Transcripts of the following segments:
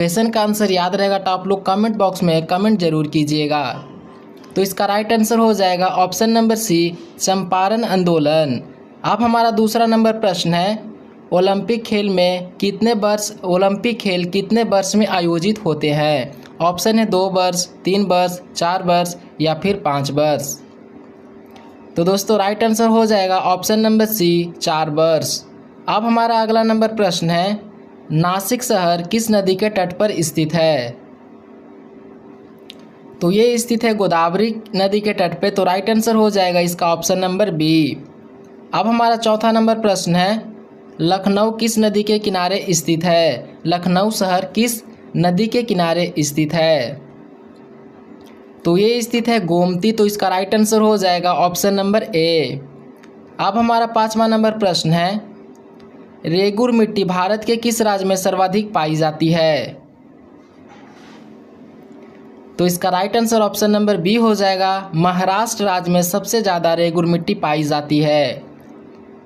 Question का answer याद रहेगा तो आप लोग कमेंट बॉक्स में कमेंट जरूर कीजिएगा। तो इसका राइट आंसर हो जाएगा ऑप्शन नंबर सी, चंपारण आंदोलन। अब हमारा दूसरा नंबर प्रश्न है, ओलंपिक खेल कितने वर्ष में आयोजित होते हैं? ऑप्शन है 2 वर्ष, 3 वर्ष, 4 वर्ष या फिर 5 वर्ष। तो दोस्तों राइट आंसर हो जाएगा ऑप्शन नंबर सी, 4 वर्ष। अब हमारा अगला नंबर प्रश्न है, नासिक शहर किस नदी के तट पर स्थित है? तो ये स्थित है गोदावरी नदी के तट पे। तो राइट आंसर हो जाएगा इसका ऑप्शन नंबर बी। अब हमारा चौथा नंबर प्रश्न है, लखनऊ किस नदी के किनारे स्थित है? लखनऊ शहर किस नदी के किनारे स्थित है? तो ये स्थित है गोमती। तो इसका राइट आंसर हो जाएगा ऑप्शन नंबर ए। अब हमारा पांचवा नंबर प्रश्न है, रेगुर मिट्टी भारत के किस राज्य में सर्वाधिक पाई जाती है? तो इसका right answer option number B हो जाएगा, महाराष्ट्र राज्य में सबसे ज़्यादा रेगुर मिट्टी पाई जाती है।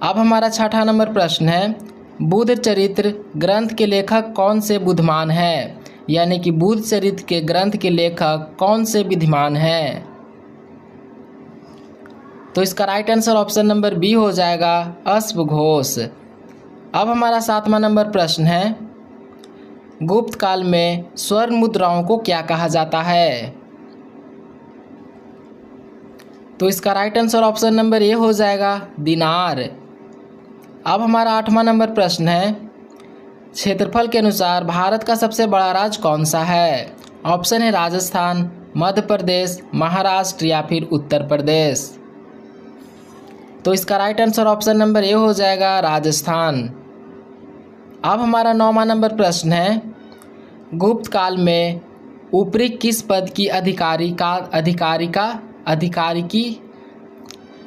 अब हमारा छठा नंबर प्रश्न है, बुद्ध चरित्र ग्रंथ के लेखक कौन से बुद्धिमान हैं? यानी कि बुद्ध चरित्र के ग्रंथ के लेखक कौन से विद्वान हैं? तो इसका right answer option number B हो जाएगा, अश्व घोष। अब हमारा सातवां नंबर प्रश्न है, गुप्त काल में स्वर्ण मुद्राओं को क्या कहा जाता है? तो इसका right answer option number A हो जाएगा, दिनार। अब हमारा आठवां नंबर प्रश्न है, क्षेत्रफल के अनुसार भारत का सबसे बड़ा राज्य कौन सा है? ऑप्शन है राजस्थान, मध्य प्रदेश, महाराष्ट्र या फिर उत्तर प्रदेश। तो इसका right answer option number A हो जाएगा, राजस्थान। अब हमारा नौवां नंबर प्रश्न है, गुप्त काल में ऊपरी किस पद की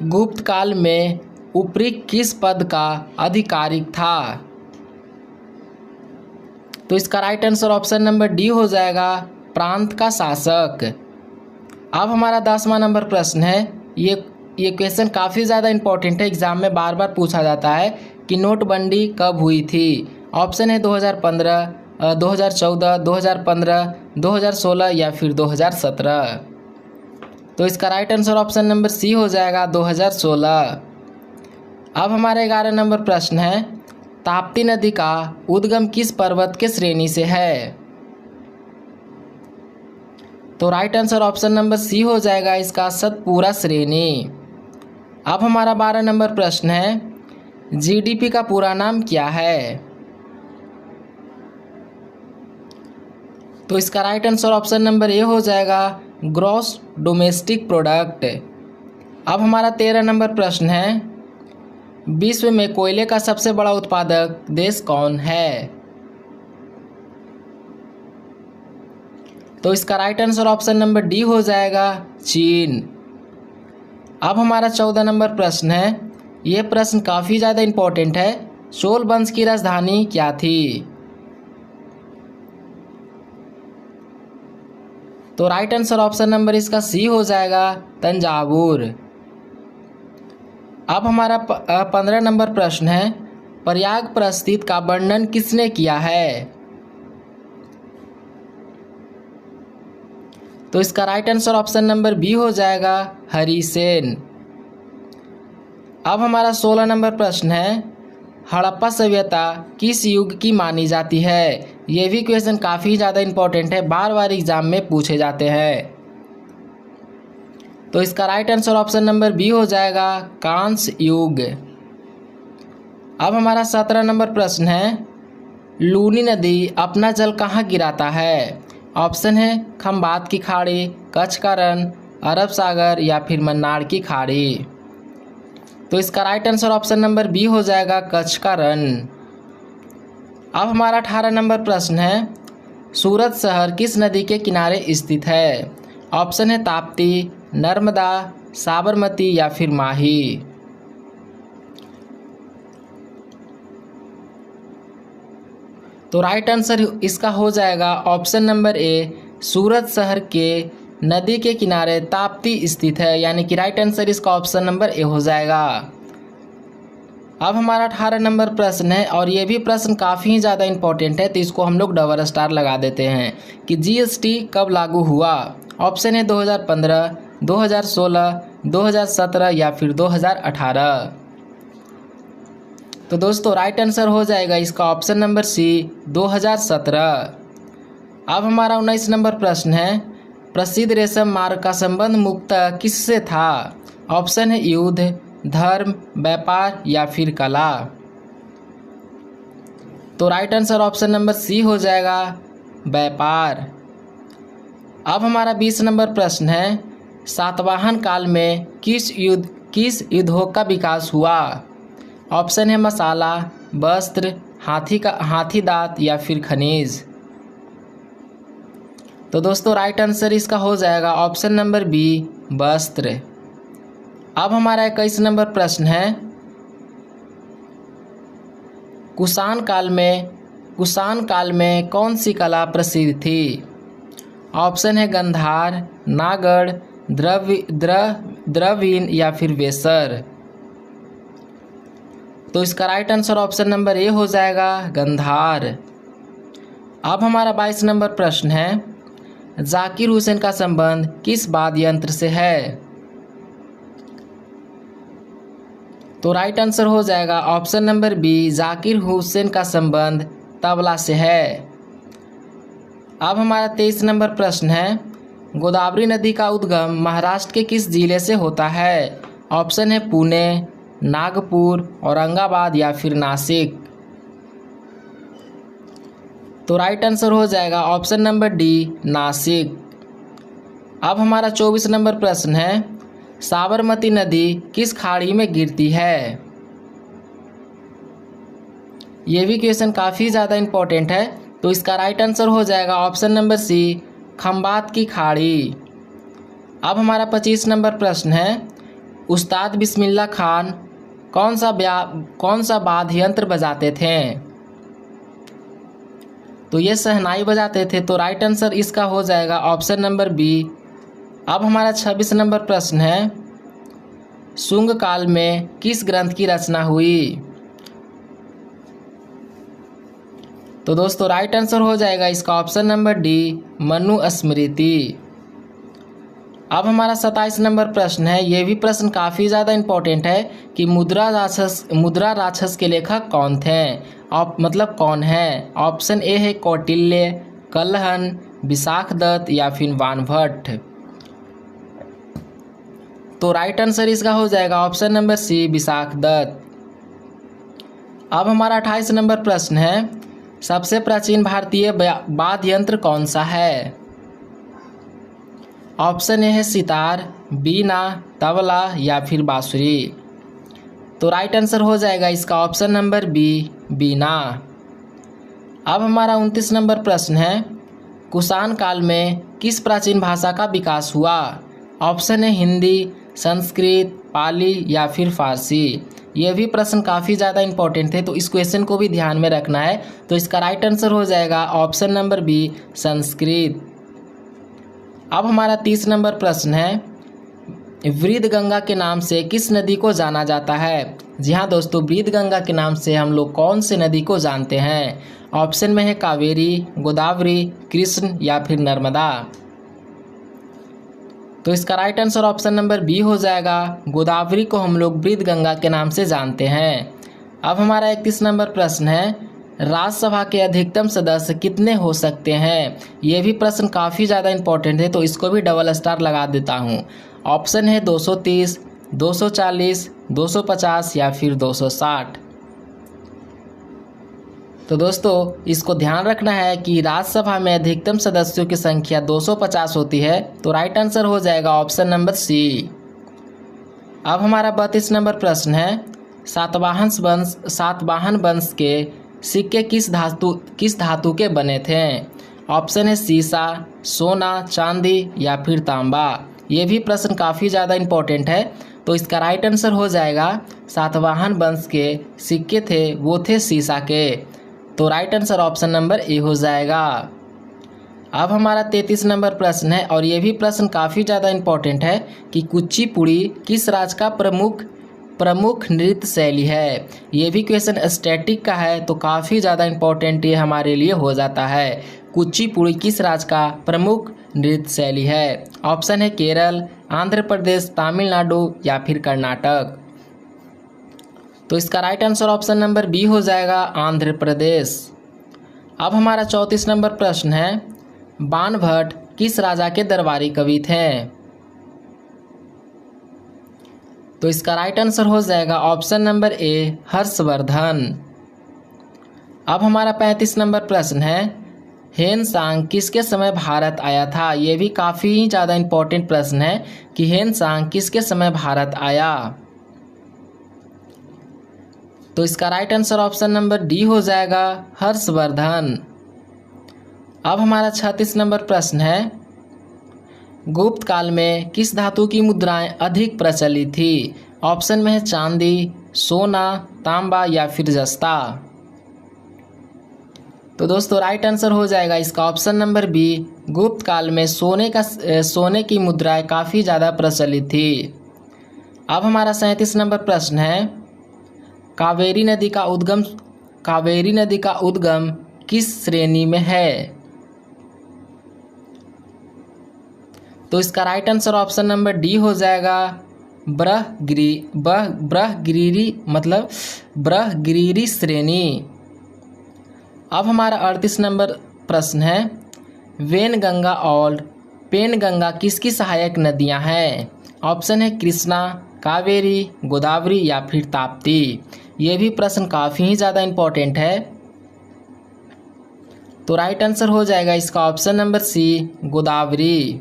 गुप्त काल में ऊपरी किस पद का आधिकारिक था? तो इसका right answer option number D हो जाएगा, प्रांत का शासक। अब हमारा 10वां नंबर प्रश्न है, ये क्वेश्चन काफ़ी ज़्यादा इंपॉर्टेंट है, एग्जाम में बार बार पूछा जाता है कि नोटबंदी कब हुई थी? ऑप्शन है 2015, 2014, 2015, 2016 या फिर 2017। तो इसका right answer option number C हो जाएगा, 2016। अब हमारा 11 नंबर प्रश्न है, ताप्ती नदी का उद्गम किस पर्वत के श्रेणी से है? तो right answer option number C हो जाएगा इसका, सतपुरा श्रेणी। अब हमारा 12 नंबर प्रश्न है, जीडीपी का पूरा नाम क्या है? तो इसका right answer option number A हो जाएगा, ग्रॉस डोमेस्टिक प्रोडक्ट। अब हमारा 13 नंबर प्रश्न है, विश्व में कोयले का सबसे बड़ा उत्पादक देश कौन है? तो इसका right answer option number D हो जाएगा, चीन। अब हमारा 14 नंबर प्रश्न है, यह प्रश्न काफ़ी ज़्यादा इंपॉर्टेंट है, चोल वंश की राजधानी क्या थी? तो राइट आंसर ऑप्शन नंबर इसका सी हो जाएगा, तंजावुर। अब हमारा 15 नंबर प्रश्न है, प्रयाग प्रस्थित का वर्णन किसने किया है? तो इसका right answer option number B हो जाएगा, हरिसेन। अब हमारा 16 नंबर प्रश्न है, हड़प्पा सभ्यता किस युग की मानी जाती है? ये भी क्वेश्चन काफ़ी ज़्यादा इंपॉर्टेंट है, बार बार एग्जाम में पूछे जाते हैं। तो इसका right answer option number B हो जाएगा, कांस्य युग। अब हमारा 17 नंबर प्रश्न है, लूनी नदी अपना जल कहाँ गिराता है? ऑप्शन है खंबात की खाड़ी, कच्छ का रण, अरब सागर या फिर मन्नार की खाड़ी। तो इसका right answer option number B हो जाएगा, कच्छ का रण। अब हमारा 18 नंबर प्रश्न है, सूरत शहर किस नदी के किनारे स्थित है? ऑप्शन है ताप्ती, नर्मदा, साबरमती या फिर माही। तो राइट आंसर इसका हो जाएगा ऑप्शन नंबर ए, सूरत शहर के नदी के किनारे ताप्ती स्थित है, यानी कि राइट आंसर इसका ऑप्शन नंबर ए हो जाएगा। अब हमारा 18 नंबर प्रश्न है और ये भी प्रश्न काफ़ी ज़्यादा इंपॉर्टेंट है, तो इसको हम लोग डबल स्टार लगा देते हैं कि जीएसटी कब लागू हुआ। ऑप्शन है 2015, 2016, 2017 या फिर 2018। तो दोस्तों राइट आंसर हो जाएगा इसका ऑप्शन नंबर सी 2017। अब हमारा 19 नंबर प्रश्न है, प्रसिद्ध रेशम मार्ग का संबंध मुख्यतः किससे था। ऑप्शन है युद्ध, धर्म, व्यापार या फिर कला। तो right answer option number C हो जाएगा व्यापार। अब हमारा 20 नंबर प्रश्न है, सातवाहन काल में किस उद्योग का विकास हुआ। ऑप्शन है मसाला, वस्त्र, हाथी दांत या फिर खनिज। तो दोस्तों राइट आंसर इसका हो जाएगा ऑप्शन नंबर बी वस्त्र। अब हमारा 21 नंबर प्रश्न है, कुषाण काल में कौन सी कला प्रसिद्ध थी। ऑप्शन है गंधार, नागढ़, द्रविड़ या फिर वेसर। तो इसका right answer option number A हो जाएगा गंधार। अब हमारा 22 नंबर प्रश्न है, जाकिर हुसैन का संबंध किस वाद्य यंत्र से है। तो राइट आंसर हो जाएगा option number B, Zakir Hussain का संबंध तबला से है। अब हमारा 23 नंबर प्रश्न है, गोदावरी नदी का उद्गम महाराष्ट्र के किस जिले से होता है। ऑप्शन है पुणे, नागपुर, औरंगाबाद या फिर नासिक। तो राइट आंसर हो जाएगा ऑप्शन नंबर डी नासिक। अब हमारा 24 नंबर प्रश्न है, साबरमती नदी किस खाड़ी में गिरती है। ये भी क्वेश्चन काफ़ी ज़्यादा इम्पोर्टेंट है, तो इसका राइट आंसर हो जाएगा ऑप्शन नंबर सी खंबात की खाड़ी। अब हमारा 25 नंबर प्रश्न है, उस्ताद बिस्मिल्लाह खान कौन सा वाद्य यंत्र बजाते थे। तो ये शहनाई बजाते थे। तो राइट आंसर इसका हो जाएगा ऑप्शन नंबर बी। अब हमारा 26 नंबर प्रश्न है, शुंग काल में किस ग्रंथ की रचना हुई। तो दोस्तों राइट आंसर हो जाएगा इसका ऑप्शन नंबर डी मनुस्मृति। अब हमारा 27 नंबर प्रश्न है, ये भी प्रश्न काफ़ी ज़्यादा इम्पोर्टेंट है कि मुद्रा राक्षस के लेखक कौन थे। मतलब कौन है। ऑप्शन ए है कौटिल्य, कल्हन, विशाखदत्त या फिर वानभट्ट। तो राइट आंसर इसका हो जाएगा ऑप्शन नंबर सी विशाखदत्त। अब हमारा 28 नंबर प्रश्न है, सबसे प्राचीन भारतीय वाद्य यंत्र कौन सा है। ऑप्शन ए है सितार, बीना, तबला या फिर बांसुरी। तो राइट आंसर हो जाएगा इसका ऑप्शन नंबर बी बीना। अब हमारा 29 नंबर प्रश्न है, कुषाण काल में किस प्राचीन भाषा का विकास हुआ। ऑप्शन है हिंदी, संस्कृत, पाली या फिर फारसी। यह भी प्रश्न काफ़ी ज़्यादा इंपॉर्टेंट है, तो इस क्वेश्चन को भी ध्यान में रखना है। तो इसका राइट आंसर हो जाएगा ऑप्शन नंबर बी संस्कृत। अब हमारा 30 नंबर प्रश्न है, वृद्धगंगा के नाम से किस नदी को जाना जाता है। जी हाँ दोस्तों, वृद्धगंगा के नाम से हम लोग कौन से नदी को जानते हैं। ऑप्शन में है कावेरी, गोदावरी, कृष्ण या फिर नर्मदा। तो इसका right answer option number B हो जाएगा, गोदावरी को हम लोग वृद्धगंगा के नाम से जानते हैं। अब हमारा 31 नंबर प्रश्न है, राज्यसभा के अधिकतम सदस्य कितने हो सकते हैं। ये भी प्रश्न काफ़ी ज़्यादा इंपॉर्टेंट है, तो इसको भी डबल स्टार लगा देता हूँ। ऑप्शन है 230, 240, 250 या फिर 260। तो दोस्तों इसको ध्यान रखना है कि राज्यसभा में अधिकतम सदस्यों की संख्या 250 होती है। तो राइट आंसर हो जाएगा ऑप्शन नंबर सी। अब हमारा 32 नंबर प्रश्न है, सातवाहन वंश के सिक्के किस धातु के बने थे। ऑप्शन है सीसा, सोना, चांदी या फिर तांबा। ये भी प्रश्न काफ़ी ज़्यादा इम्पोर्टेंट है, तो इसका राइट आंसर हो जाएगा, सातवाहन वंश के सिक्के थे वो थे सीसा के। तो right answer option number A हो जाएगा। अब हमारा 33 नंबर प्रश्न है, और ये भी प्रश्न काफ़ी ज़्यादा इम्पोर्टेंट है कि कुचिपुड़ी किस राज्य का प्रमुख नृत्य शैली है? ये भी क्वेश्चन स्टैटिक का है तो काफ़ी ज़्यादा इम्पोर्टेंट ये हमारे लिए हो जाता है। कुचिपुड़ी किस राज्य का प्रमुख नृत्य शैली है? ऑप्शन है केरल, आंध्र प्रदेश, तमिलनाडु या फिर कर्नाटक। तो इसका right answer option number B हो जाएगा, आंध्र प्रदेश। अब हमारा 34 नंबर प्रश्न है, बाणभट्ट किस राजा के दरबारी कवि थे? तो इसका राइट आंसर हो जाएगा ऑप्शन नंबर ए, हर्षवर्धन। अब हमारा 35 नंबर प्रश्न है, हेनसांग किसके समय भारत आया था? ये भी काफ़ी ज़्यादा इम्पोर्टेंट प्रश्न है कि हेनसांग किसके समय भारत आया। तो इसका right answer option number D हो जाएगा, हर्षवर्धन। अब हमारा 36 नंबर प्रश्न है, गुप्त काल में किस धातु की मुद्राएं अधिक प्रचलित थी? ऑप्शन में है चांदी, सोना, तांबा या फिर जस्ता। तो दोस्तों राइट आंसर हो जाएगा इसका ऑप्शन नंबर बी, गुप्त काल में सोने की मुद्राएं काफ़ी ज़्यादा प्रचलित थी। अब हमारा 37 नंबर प्रश्न है, कावेरी नदी का उद्गम किस श्रेणी में है? तो इसका right answer option number D हो जाएगा, ब्रह्मगिरी श्रेणी। अब हमारा 38 नंबर प्रश्न है, वेनगंगा और पेनगंगा किसकी सहायक नदियां हैं? ऑप्शन है कृष्णा, कावेरी, गोदावरी या फिर ताप्ती। ये भी प्रश्न काफ़ी ही ज़्यादा इम्पोर्टेंट है। तो राइट आंसर हो जाएगा इसका ऑप्शन नंबर सी, गोदावरी।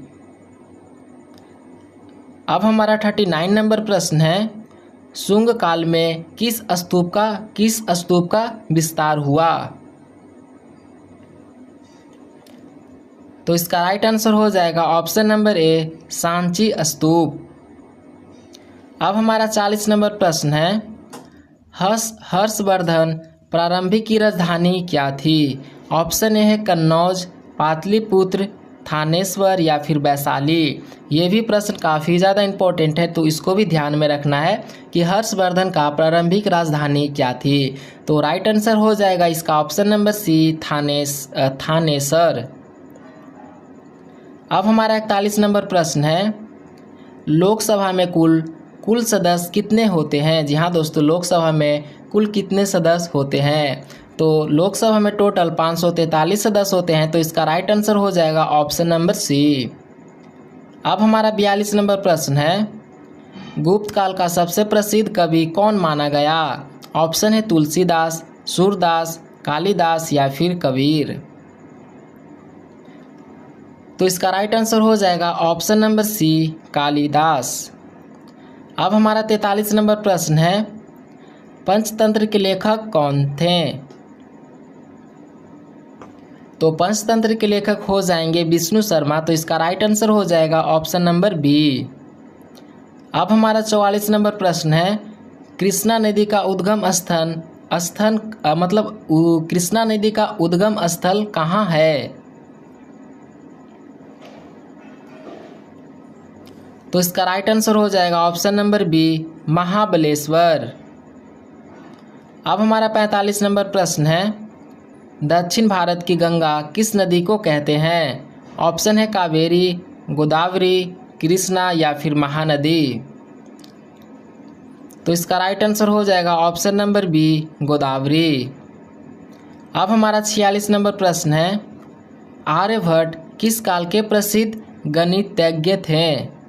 अब हमारा 39 नंबर प्रश्न है, शुंग काल में किस स्तूप का विस्तार हुआ? तो इसका राइट आंसर हो जाएगा ऑप्शन नंबर ए, सांची स्तूप। अब हमारा 40 नंबर प्रश्न है, हर्षवर्धन प्रारंभिक की राजधानी क्या थी? ऑप्शन ए है कन्नौज, पाटलिपुत्र, थानेश्वर या फिर वैशाली। ये भी प्रश्न काफ़ी ज़्यादा इम्पोर्टेंट है तो इसको भी ध्यान में रखना है कि हर्षवर्धन का प्रारंभिक राजधानी क्या थी। तो राइट आंसर हो जाएगा इसका ऑप्शन नंबर सी, थानेसर। अब हमारा 41 नंबर प्रश्न है, लोकसभा में कुल सदस्य कितने होते हैं? जी हाँ दोस्तों, लोकसभा में कुल कितने सदस्य होते हैं? तो लोकसभा में टोटल 543 सदस्य होते हैं। तो इसका राइट आंसर हो जाएगा ऑप्शन नंबर सी। अब हमारा 42 नंबर प्रश्न है, गुप्त काल का सबसे प्रसिद्ध कवि कौन माना गया? ऑप्शन है तुलसीदास, सूरदास, कालिदास या फिर कबीर। तो इसका राइट आंसर हो जाएगा ऑप्शन नंबर सी, कालिदास। अब हमारा 43 नंबर प्रश्न है, पंचतंत्र के लेखक कौन थे? तो पंचतंत्र के लेखक हो जाएंगे विष्णु शर्मा। तो इसका राइट आंसर हो जाएगा ऑप्शन नंबर बी। अब हमारा 44 नंबर प्रश्न है, कृष्णा नदी का उद्गम कृष्णा नदी का उद्गम स्थल कहाँ है? तो इसका राइट आंसर हो जाएगा ऑप्शन नंबर बी, महाबलेश्वर। अब हमारा 45 नंबर प्रश्न है, दक्षिण भारत की गंगा किस नदी को कहते हैं? ऑप्शन है कावेरी, गोदावरी, कृष्णा या फिर महानदी। तो इसका राइट आंसर हो जाएगा ऑप्शन नंबर बी, गोदावरी। अब हमारा 46 नंबर प्रश्न है, आर्यभट्ट किस काल के प्रसिद्ध गणितज्ञ थे?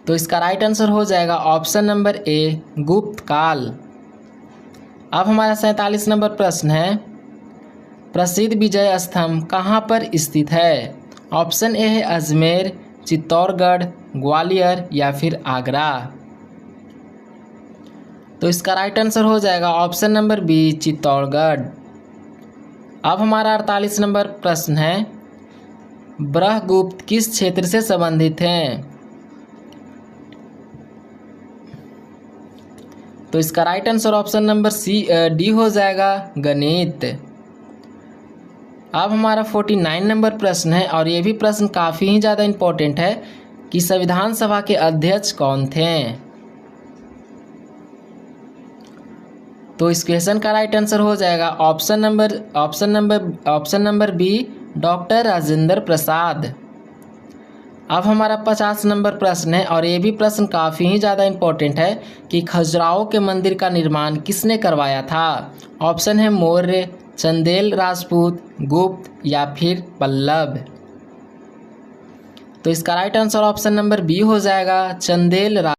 तो इसका राइट आंसर हो जाएगा ऑप्शन नंबर ए, गुप्त काल। अब हमारा 47 नंबर प्रश्न है, प्रसिद्ध विजय स्तंभ कहाँ पर स्थित है? ऑप्शन ए है अजमेर, चित्तौड़गढ़, ग्वालियर या फिर आगरा। तो इसका राइट आंसर हो जाएगा ऑप्शन नंबर बी, चित्तौड़गढ़। अब हमारा 48 नंबर प्रश्न है, ब्रह्मगुप्त किस क्षेत्र से संबंधित हैं? तो इसका right answer option number D हो जाएगा, गणित। अब हमारा 49 नंबर प्रश्न है और ये भी प्रश्न काफ़ी ही ज़्यादा इम्पोर्टेंट है कि संविधान सभा के अध्यक्ष कौन थे? तो इस क्वेश्चन का राइट आंसर हो जाएगा option number B, doctor Rajendra Prasad. अब हमारा 50 नंबर प्रश्न है और ये भी प्रश्न काफ़ी ही ज़्यादा इम्पोर्टेंट है कि खजुराहो के मंदिर का निर्माण किसने करवाया था? ऑप्शन है मौर्य, चंदेल राजपूत, गुप्त या फिर पल्लव। तो इसका right answer option number B हो जाएगा, चंदेल